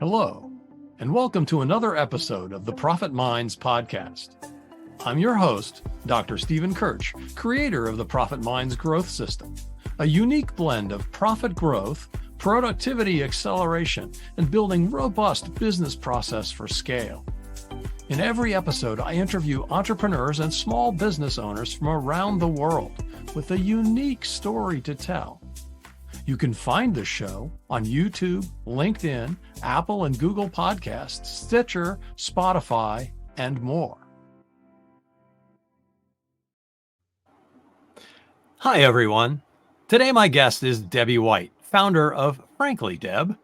Hello, and welcome to another episode of the Profit Minds podcast. I'm your host, Dr. Stephen Kirch, creator of the Profit Minds Growth System, a unique blend of profit growth, productivity acceleration, and building robust business process for scale. In every episode, I interview entrepreneurs and small business owners from around the world with a unique story to tell. You can find the show on YouTube, LinkedIn, Apple and Google Podcasts, Stitcher, Spotify, and more. Hi, everyone. Today, my guest is Debbie White, founder of Frankly Deb.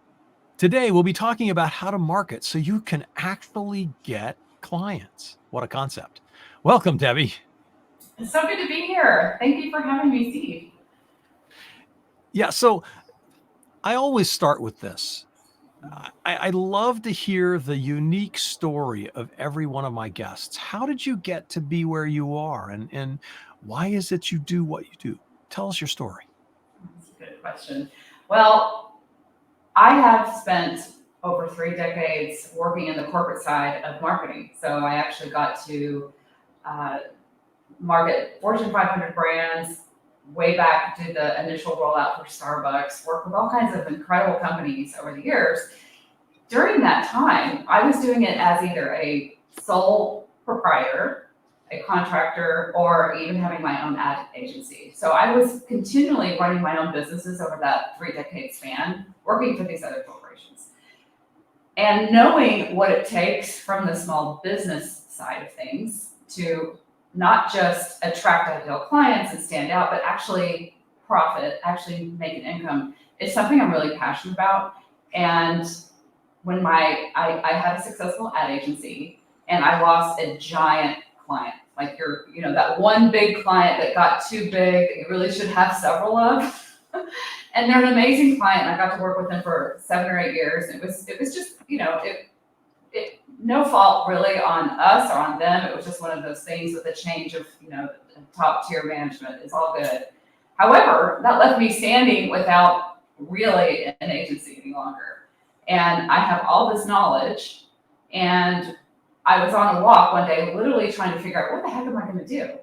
Today, we'll be talking about how to market so you can actually get clients. What a concept. Welcome, Debbie. It's so good to be here. Thank you for having me, Steve. Yeah, so I always start with this. I love to hear the unique story of every one of my guests. How did you get to be where you are, and why is it you do what you do? Tell us your story. That's a good question. Well, I have spent over 3 decades working in the corporate side of marketing. So I actually got to market Fortune 500 brands, way back, did the initial rollout for Starbucks, worked with all kinds of incredible companies over the years. During that time, I was doing it as either a sole proprietor, a contractor, or even having my own ad agency. So I was continually running my own businesses over that 3-decade span, working for these other corporations. And knowing what it takes from the small business side of things to not just attract ideal clients and stand out, but actually profit, actually make an income, is something I'm really passionate about. And when I had a successful ad agency and I lost a giant client, like that one big client that got too big that you really should have several of. And they're an amazing client. I got to work with them for 7 or 8 years. And it was just, no fault really on us or on them. It was just one of those things with a change of, top tier management. It's all good. However, that left me standing without really an agency any longer. And I have all this knowledge, and I was on a walk one day, literally trying to figure out what the heck am I going to do?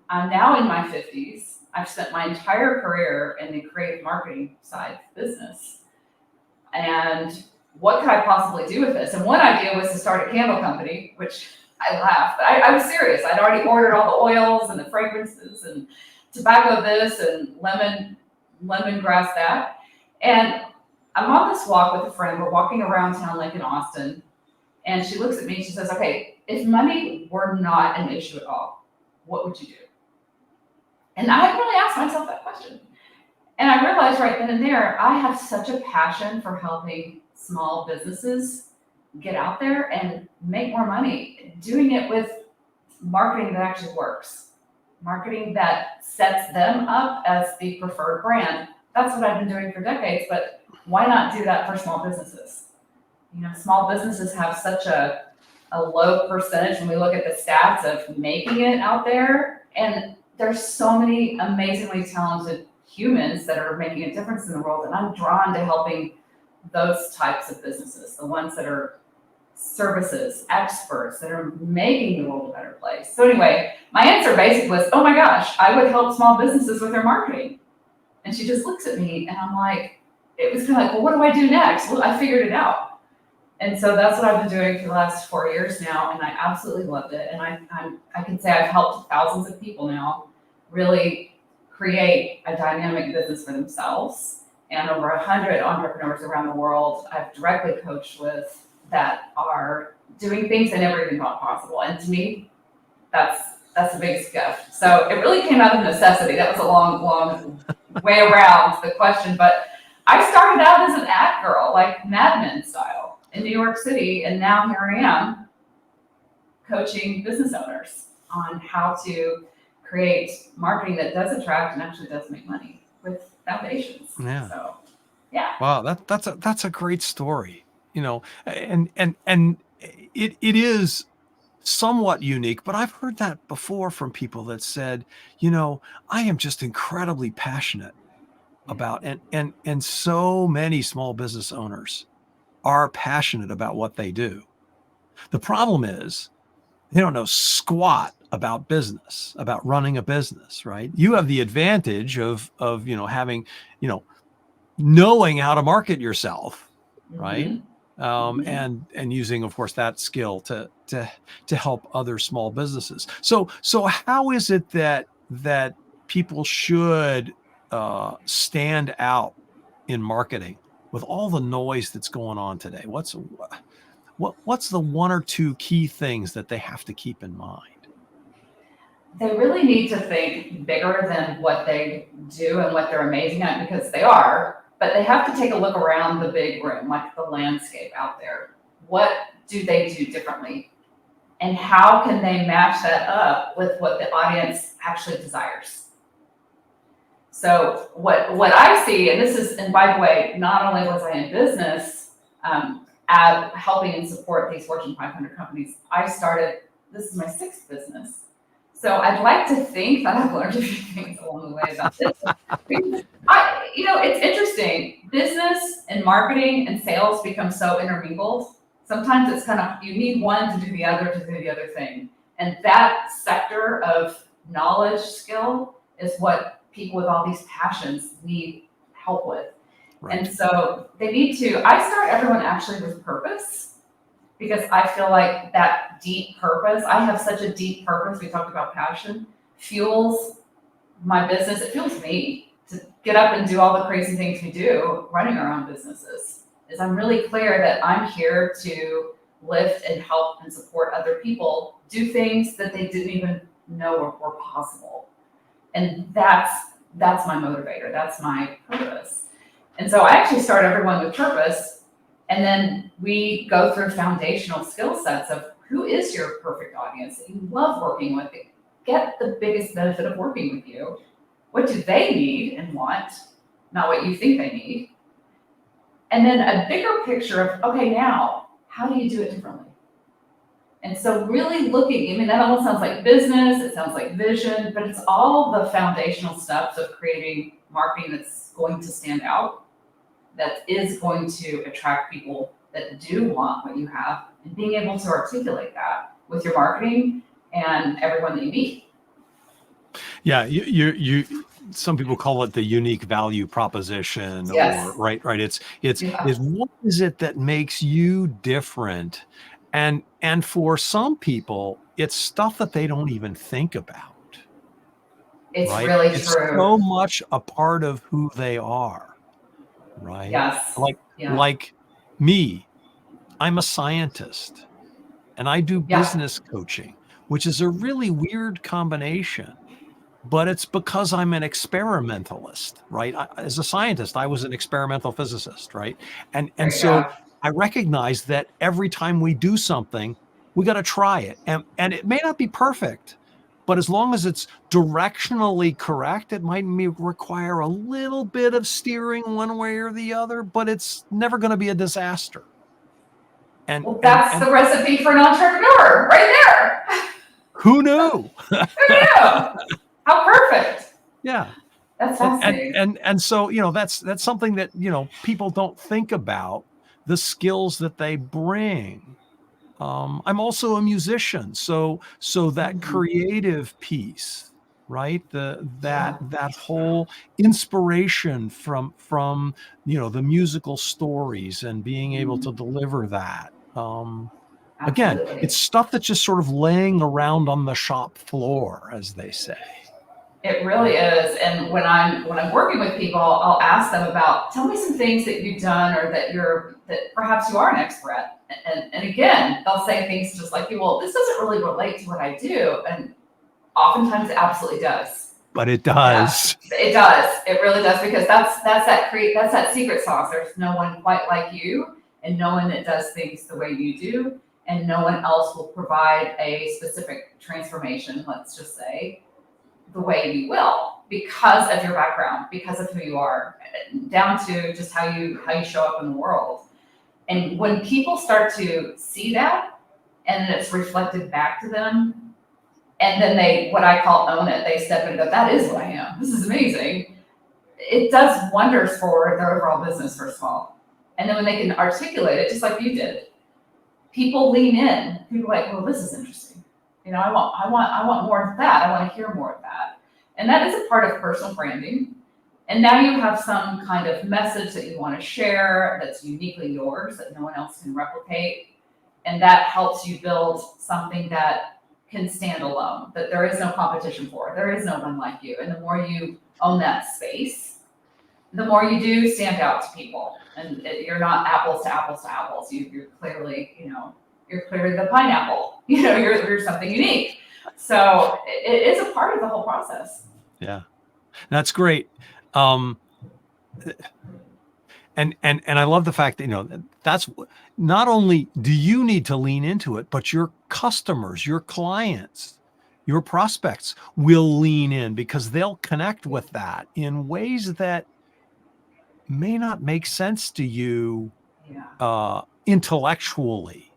I'm now in my 50s. I've spent my entire career in the creative marketing side of business. And what could I possibly do with this? And one idea was to start a candle company, which I laughed, but I was serious. I'd already ordered all the oils and the fragrances and tobacco this and lemongrass that. And I'm on this walk with a friend. We're walking around town like in Austin. And she looks at me and she says, okay, if money were not an issue at all, what would you do? And I hadn't really asked myself that question. And I realized right then and there, I have such a passion for helping small businesses get out there and make more money, doing it with marketing that actually works, marketing that sets them up as the preferred brand. That's what I've been doing for decades, but why not do that for small businesses? Small businesses have such a low percentage when we look at the stats of making it out there, and there's so many amazingly talented humans that are making a difference in the world, and I'm drawn to helping those types of businesses, the ones that are services, experts that are making the world a better place. So anyway, my answer basically was, oh my gosh, I would help small businesses with their marketing. And she just looks at me and I'm like, it was kind of like, well, what do I do next? Well, I figured it out. And so that's what I've been doing for the last 4 years now. And I absolutely loved it. And I can say I've helped thousands of people now really create a dynamic business for themselves. And over 100 entrepreneurs around the world I've directly coached with that are doing things they never even thought possible. And to me, that's the biggest gift. So it really came out of necessity. That was a long way around the question. But I started out as an ad girl, like Mad Men style in New York City. And now here I am coaching business owners on how to create marketing that does attract and actually does make money with foundations. Yeah. So, yeah. Wow, that's a great story. And it is somewhat unique, but I've heard that before from people that said, I am just incredibly passionate about, and so many small business owners are passionate about what they do. The problem is they don't know squat about business, about running a business, right? You have the advantage of having, knowing how to market yourself, right? And using, of course, that skill to help other small businesses. So how is it that people should stand out in marketing with all the noise that's going on today? What's the one or two key things that they have to keep in mind? They really need to think bigger than what they do and what they're amazing at, because they are, but they have to take a look around the big room, like the landscape out there. What do they do differently? And how can they match that up with what the audience actually desires? So what I see, and by the way, not only was I in business, at helping and support these Fortune 500 companies, this is my 6th business. So I'd like to think that I've learned a few things along the way about this. It's interesting. Business and marketing and sales become so intermingled. Sometimes it's kind of, you need one to do the other thing. And that sector of knowledge skill is what people with all these passions need help with. Right. And so I start everyone actually with purpose. Because I feel like that deep purpose, I have such a deep purpose, we talked about passion, fuels my business. It fuels me to get up and do all the crazy things we do running our own businesses. I'm really clear that I'm here to lift and help and support other people do things that they didn't even know were possible. And that's my motivator, that's my purpose. And so I actually start everyone with purpose. And then we go through foundational skill sets of who is your perfect audience that you love working with. Get the biggest benefit of working with you. What do they need and want, not what you think they need? And then a bigger picture of, okay, now, how do you do it differently? And so really looking, that almost sounds like business, it sounds like vision, but it's all the foundational steps of creating marketing that's going to stand out, that is going to attract people that do want what you have, and being able to articulate that with your marketing and everyone that you meet. Yeah, you some people call it the unique value proposition. Yes. Or right. It's what is it that makes you different? And for some people, it's stuff that they don't even think about. It's right? Really it's true. It's so much a part of who they are. Right. Yes. Like me, I'm a scientist and I do business coaching, which is a really weird combination, but it's because I'm an experimentalist, right? As a scientist, I was an experimental physicist, right? And so I recognize that every time we do something, we got to try it. And it may not be perfect, but as long as it's directionally correct, it might require a little bit of steering one way or the other, but it's never going to be a disaster. And that's the recipe for an entrepreneur right there. Who knew? Who knew? How perfect. Yeah. That's fascinating. And so, that's something that, people don't think about, the skills that they bring. I'm also a musician, so that creative piece, right? That whole inspiration from the musical stories and being able to deliver that. Again, it's stuff that's just sort of laying around on the shop floor, as they say. It really is. And when I'm working with people, I'll ask them about, tell me some things that you've done or that perhaps you are an expert at. And again, they'll say things just like, well, this doesn't really relate to what I do. And oftentimes it absolutely does. But it does. Yeah, it does. It really does, because that's that secret sauce. There's no one quite like you, and no one that does things the way you do, and no one else will provide a specific transformation, let's just say, the way you will, because of your background, because of who you are, down to just how you show up in the world. And when people start to see that, and then it's reflected back to them, and then they, what I call own it, they step in and go, that is who I am. This is amazing. It does wonders for their overall business, first of all. And then when they can articulate it, just like you did, people lean in. People are like, well, this is interesting. I want more of that. I want to hear more of that. And that is a part of personal branding. And now you have some kind of message that you want to share that's uniquely yours, that no one else can replicate. And that helps you build something that can stand alone, that there is no competition for. There is no one like you. And the more you own that space, the more you do stand out to people. And you're not apples to apples to apples. You're clearly, you're clearly the pineapple. You're something unique. So it is a part of the whole process. Yeah, that's great. And I love the fact that, that's not only do you need to lean into it, but your customers, your clients, your prospects will lean in because they'll connect with that in ways that may not make sense to you intellectually.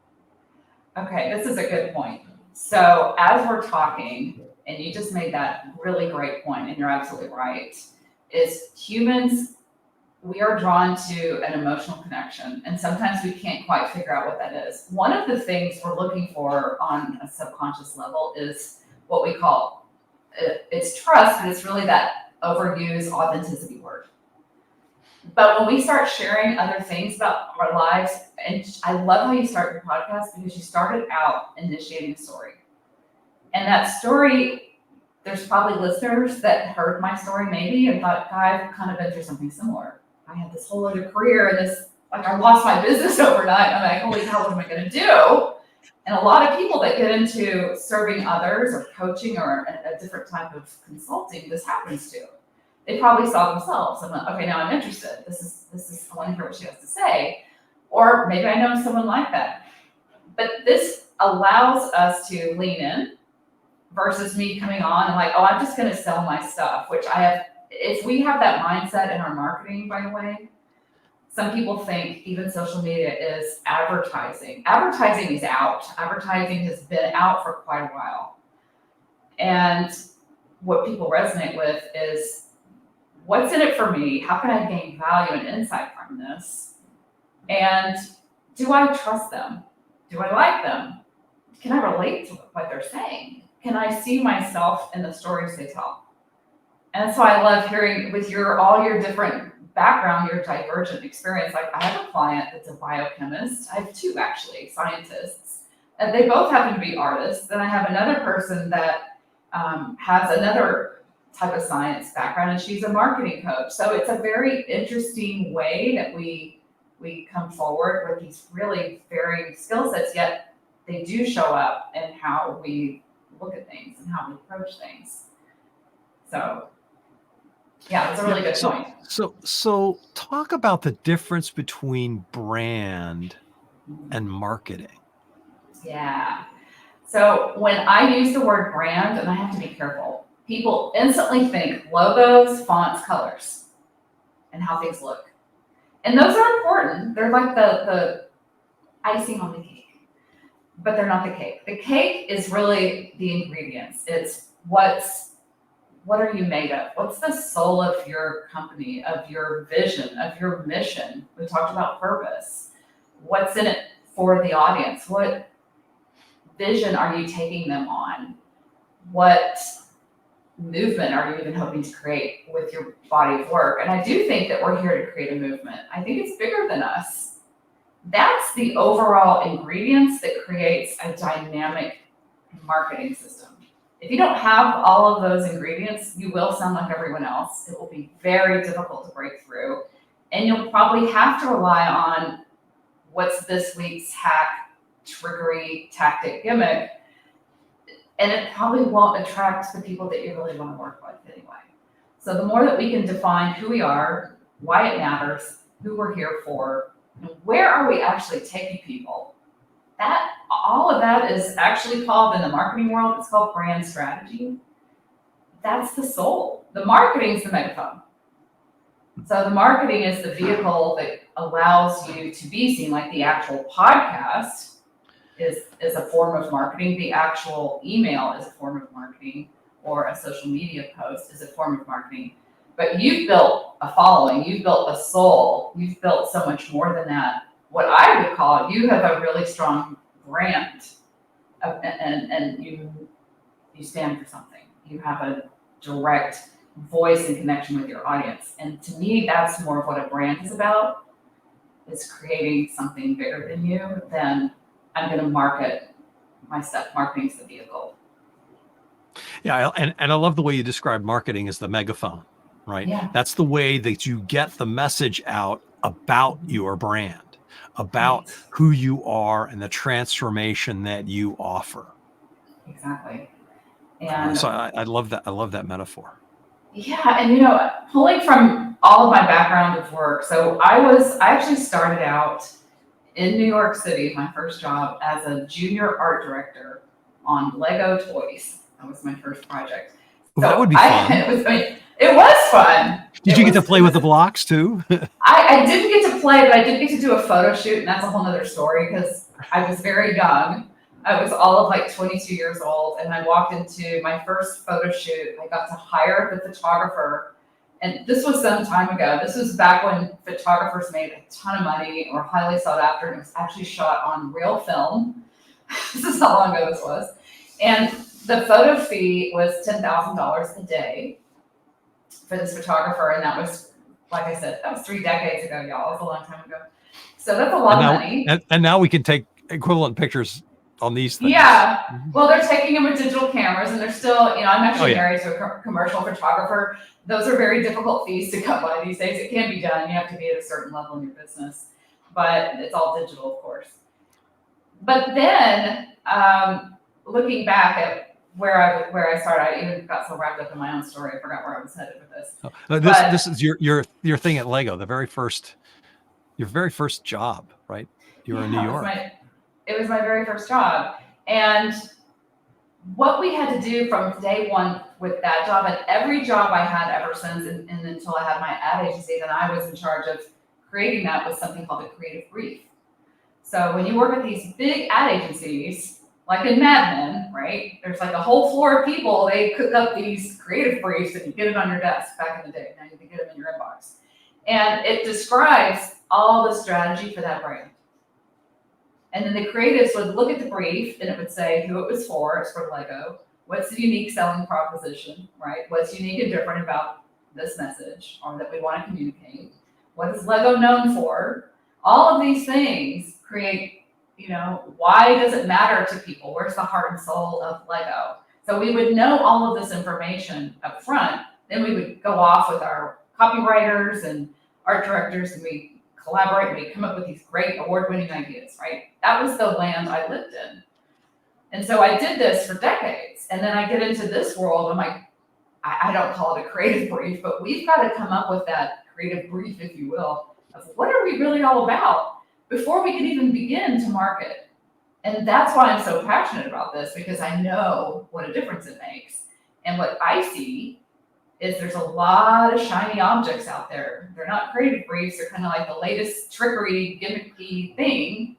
Okay, this is a good point. So as we're talking, and you just made that really great point, and you're absolutely right, is humans, we are drawn to an emotional connection, and sometimes we can't quite figure out what that is. One of the things we're looking for on a subconscious level is what we call, it's trust, but it's really that overused authenticity word. But when we start sharing other things about our lives, and I love how you start your podcast because you started out initiating a story. And that story, there's probably listeners that heard my story maybe and thought, I've kind of been through something similar. I had this whole other career and I lost my business overnight. I'm like, holy cow, what am I going to do? And a lot of people that get into serving others or coaching or a different type of consulting, this happens to. They probably saw themselves and went, okay, now I'm interested. This is, I want to hear what she has to say. Or maybe I know someone like that. But this allows us to lean in versus me coming on and like, oh, I'm just going to sell my stuff, which I have. If we have that mindset in our marketing, by the way, some people think even social media is advertising. Advertising is out. Advertising has been out for quite a while. And what people resonate with is, what's in it for me? How can I gain value and insight from this? And do I trust them? Do I like them? Can I relate to what they're saying? Can I see myself in the stories they tell? And so I love hearing with all your different background, your divergent experience. Like I have a client that's a biochemist. I have two actually, scientists. And they both happen to be artists. Then I have another person that has another type of science background, and she's a marketing coach. So it's a very interesting way that we come forward with these really varying skill sets, yet they do show up in how we look at things and how we approach things. So yeah, it's a really good point. So talk about the difference between brand and marketing. Yeah. So when I use the word brand, and I have to be careful, people instantly think logos, fonts, colors, and how things look. And those are important. They're like the icing on the cake, but they're not the cake. The cake is really the ingredients. It's what are you made of? What's the soul of your company, of your vision, of your mission? We talked about purpose. What's in it for the audience? What vision are you taking them on? What movement are you even hoping to create with your body of work? And I do think that we're here to create a movement. I think it's bigger than us. That's the overall ingredients that creates a dynamic marketing system. If you don't have all of those ingredients, you will sound like everyone else. It will be very difficult to break through. And you'll probably have to rely on what's this week's hack, trickery, tactic, gimmick. And it probably won't attract the people that you really want to work with anyway. So the more that we can define who we are, why it matters, who we're here for, and where are we actually taking people, that all of that is actually called in the marketing world, it's called brand strategy. That's the soul. The marketing is the megaphone. So the marketing is the vehicle that allows you to be seen, like the actual podcast is a form of marketing. The actual email is a form of marketing, or a social media post is a form of marketing. but you've built a following, you've built a soul, you've built so much more than that. What I would call, you have a really strong brand, and you stand for something. You have a direct voice and connection with your audience. And to me, that's more of what a brand is about, is creating something bigger than you. Then I'm going to market my stuff. Marketing is the vehicle. Yeah, and I love the way you describe marketing as the megaphone, right? Yeah. That's the way that you get the message out about your brand, about who you are and the transformation that you offer. Exactly. And so I love that. I love that metaphor. Yeah, and pulling from all of my background of work, so I actually started out in New York City, my first job, as a junior art director on Lego toys. That was my first project. Well, that would be fun. It was fun. Did you get to play with the blocks too? I didn't get to play, but I did get to do a photo shoot, and that's a whole nother story because I was very young. I was all of like 22 years old, and I walked into my first photo shoot. I got to hire the photographer, and this was some time ago. This was back when photographers made a ton of money, or highly sought after, and it was actually shot on real film. This is how long ago this was. And the photo fee was $10,000 a day for this photographer, and that was, like I said, that was 3 decades ago, y'all. It was a long time ago. So that's a lot of money. And now we can take equivalent pictures on these things. Yeah. Well, they're taking them with digital cameras, and they're still, I'm actually married to a commercial photographer. Those are very difficult fees to come by these days. It can be done. You have to be at a certain level in your business, but it's all digital, of course. But then, looking back at where I started, I even got so wrapped up in my own story, I forgot where I was headed with this. This is your thing at Lego, your very first job, right? You were in New York. It was my very first job. And what we had to do from day one with that job, and every job I had ever since, and until I had my ad agency, then I was in charge of creating that, was something called a creative brief. So when you work at these big ad agencies, like in Mad Men, right? There's like a whole floor of people. They cook up these creative briefs and you get it on your desk back in the day. Now you can get them in your inbox. And it describes all the strategy for that brand. And then the creatives would look at the brief and it would say who it was for. It's for Lego. What's the unique selling proposition, right? What's unique and different about this message or that we want to communicate? What is Lego known for? All of these things create, why does it matter to people? Where's the heart and soul of Lego? So we would know all of this information up front. Then we would go off with our copywriters and art directors, and we collaborate, and we come up with these great award-winning ideas, right? That was the land I lived in. And so I did this for decades. And then I get into this world. I'm like, I don't call it a creative brief, but we've got to come up with that creative brief, if you will, of what are we really all about before we can even begin to market. And that's why I'm so passionate about this, because I know what a difference it makes. And what I see is there's a lot of shiny objects out there. They're not creative briefs. They're kind of like the latest trickery, gimmicky thing.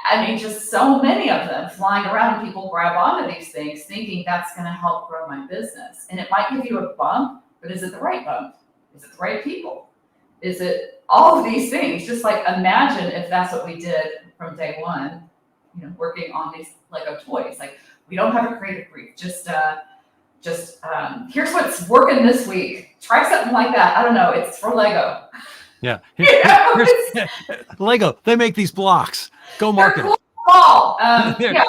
I mean, just so many of them flying around, and people grab onto these things thinking that's going to help grow my business. And it might give you a bump, but is it the right bump? Is it the right people? Is it all of these things? Just like imagine if that's what we did from day one, working on these Lego toys. Like, we don't have a creative brief. Just here's what's working this week. Try something like that. I don't know. It's for Lego. Yeah. Here's Lego. They make these blocks. Go market it. Cool.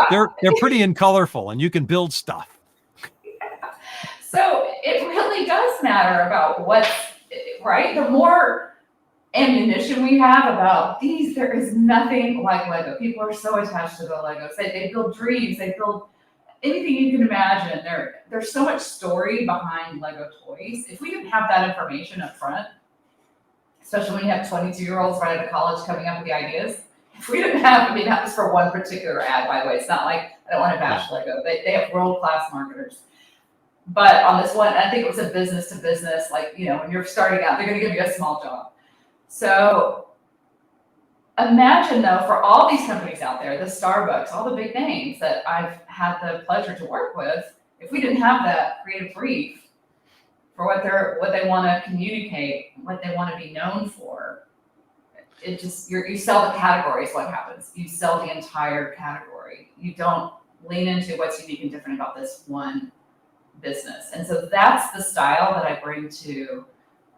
They're pretty and colorful, and you can build stuff. So it really does matter about what's right. The more ammunition we have about these, there is nothing like Lego. People are so attached to the Legos. They build dreams. They build anything you can imagine. There's so much story behind Lego toys. If we didn't have that information up front, especially when you have 22-year-olds right out of college coming up with the ideas, if we didn't have, that was for one particular ad, by the way. It's not like I don't want to bash Lego. They have world-class marketers. But on this one, I think it was a business to business, like, when you're starting out, they're going to give you a small job. So imagine, though, for all these companies out there, the Starbucks, all the big names that I've had the pleasure to work with, if we didn't have that creative brief, for what they want to communicate, what they want to be known for. It just, you sell the category is what happens. You sell the entire category. You don't lean into what's unique and different about this one business. And so that's the style that I bring to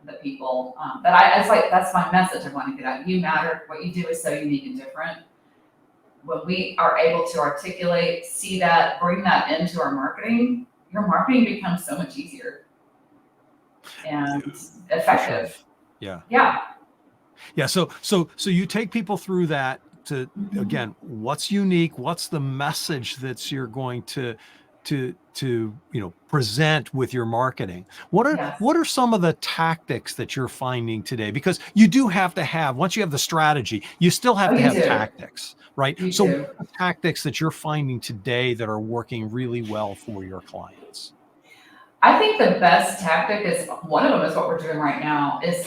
the people. That's my message I want to get out. You matter. What you do is so unique and different. When we are able to articulate, see that, bring that into our marketing, your marketing becomes so much easier and effective. Yeah. Yeah. Yeah. So you take people through that to, again, what's unique, what's the message that you're going to present with your marketing. What are some of the tactics that you're finding today? Because you do have to have, once you have the strategy, you still have to have tactics, right? What are the tactics that you're finding today that are working really well for your clients? I think the best tactic is, one of them is what we're doing right now, is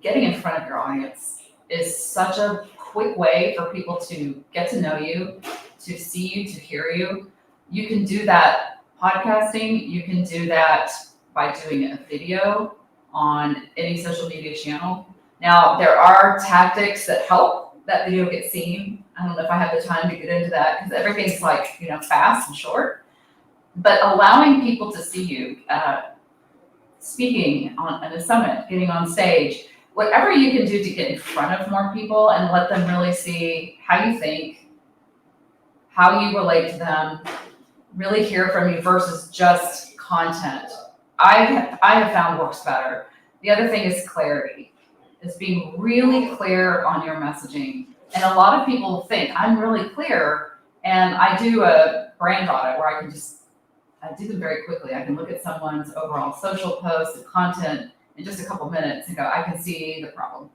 getting in front of your audience. Is such a quick way for people to get to know you, to see you, to hear you. You can do that podcasting. You can do that by doing a video on any social media channel. Now, there are tactics that help that video get seen. I don't know if I have the time to get into that because everything's fast and short. But allowing people to see you speaking on a summit, getting on stage, whatever you can do to get in front of more people and let them really see how you think, how you relate to them, really hear from you versus just content. I have found works better. The other thing is clarity, is being really clear on your messaging. And a lot of people think I'm really clear, and I do a brand audit where I do them very quickly. I can look at someone's overall social posts and content in just a couple minutes and go, I can see the problem.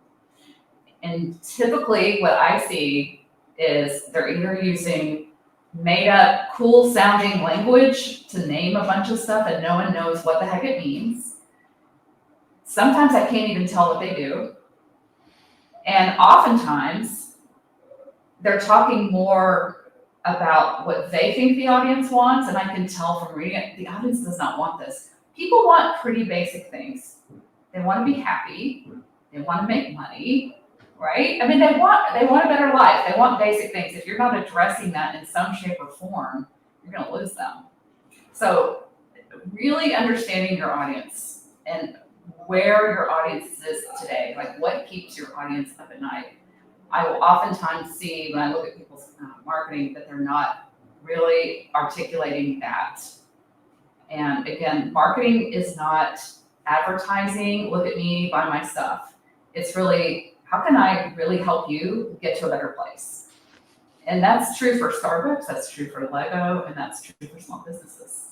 And typically what I see is they're either using made up cool sounding language to name a bunch of stuff and no one knows what the heck it means. Sometimes I can't even tell what they do. And oftentimes they're talking more about what they think the audience wants. And I can tell from reading it, the audience does not want this. People want pretty basic things. They want to be happy. They want to make money, right? I mean, they want a better life. They want basic things. If you're not addressing that in some shape or form, you're going to lose them. So really understanding your audience and where your audience is today, like what keeps your audience up at night. I will oftentimes see when I look at people's marketing that they're not really articulating that. And again, marketing is not advertising, look at me, buy my stuff. It's really, how can I really help you get to a better place? And that's true for Starbucks, that's true for Lego, and that's true for small businesses.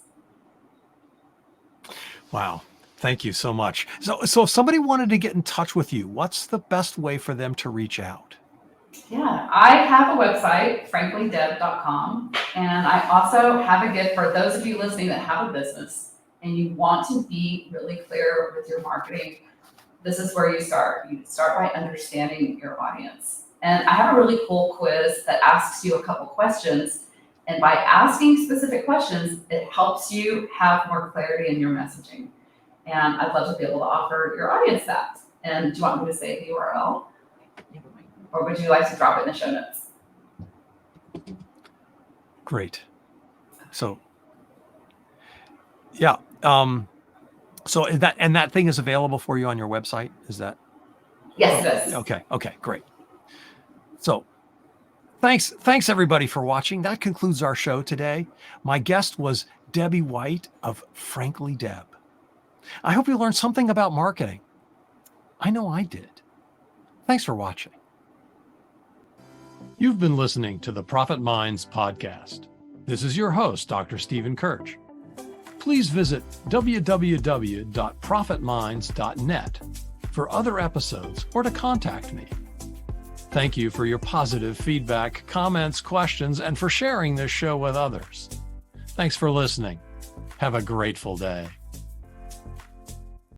Wow. Thank you so much. So if somebody wanted to get in touch with you, what's the best way for them to reach out? Yeah, I have a website, franklydeb.com, and I also have a gift for those of you listening that have a business and you want to be really clear with your marketing. This is where you start. You start by understanding your audience. And I have a really cool quiz that asks you a couple questions. And by asking specific questions, it helps you have more clarity in your messaging. And I'd love to be able to offer your audience that. And do you want me to say the URL? Or would you like to drop it in the show notes? Great. So, yeah. So that thing is available for you on your website? Is that? Yes, it is. Okay, great. So thanks everybody for watching. That concludes our show today. My guest was Debbie White of Frankly Deb. I hope you learned something about marketing. I know I did. Thanks for watching. You've been listening to the Profit Minds podcast. This is your host, Dr. Stephen Kirch. Please visit www.profitminds.net for other episodes or to contact me. Thank you for your positive feedback, comments, questions, and for sharing this show with others. Thanks for listening. Have a grateful day.